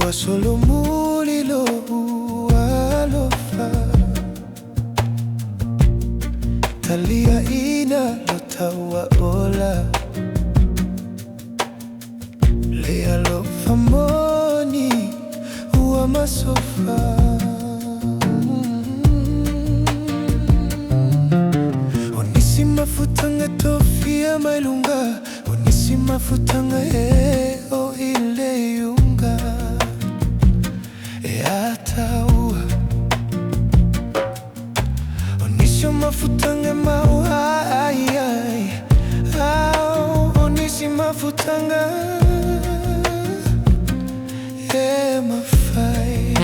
Wa solo muli lo alofa Talia ina lo taua ola Lea lo famoni ua masofa Onisi mafutanga tofia mailunga Onisi mafutanga o ile yunga taua Onisi mafutanga maua Onisi mafutanga mafai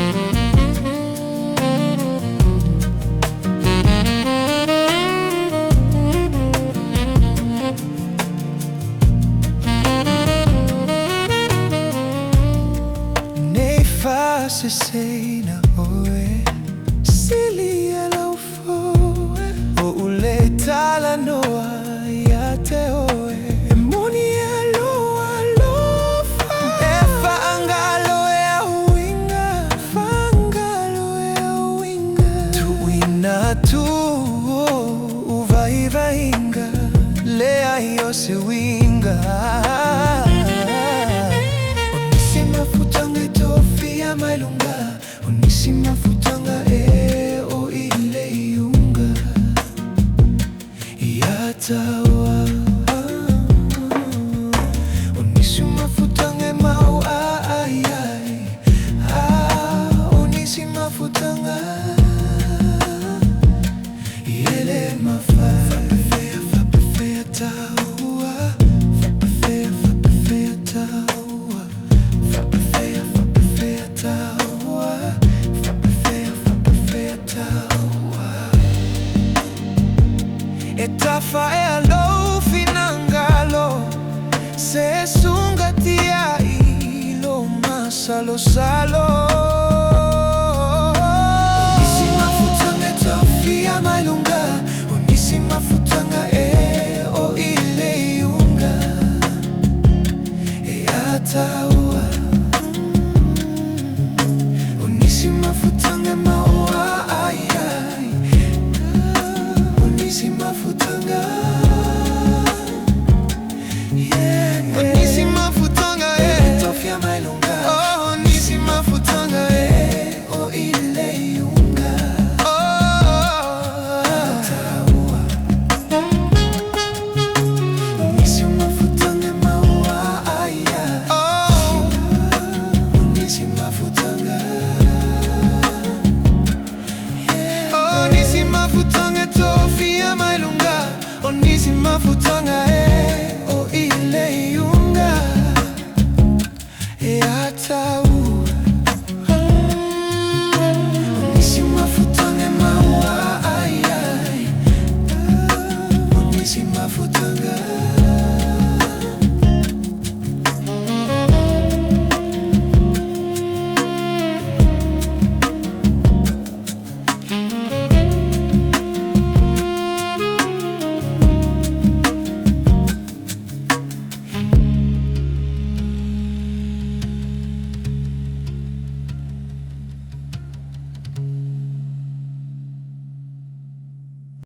Nei fase sei na oe Sili ala ufoe O ule tala noa ya te oe Moni aloa lofa Efa angalo ea winga Fangalo ea winga Tuina tu uvaiva inga Lea yo se winga Onisi mafutanga tofia mailunga Onisi mafutanga o ile yunga Ya taua Onisi mafutanga mau Onisi mafutanga Yele mafai Fapefea taua Fapefea taua Fapefea taua Fapefea taua Etafa alo finangalo Se sungatia ilo masalo salo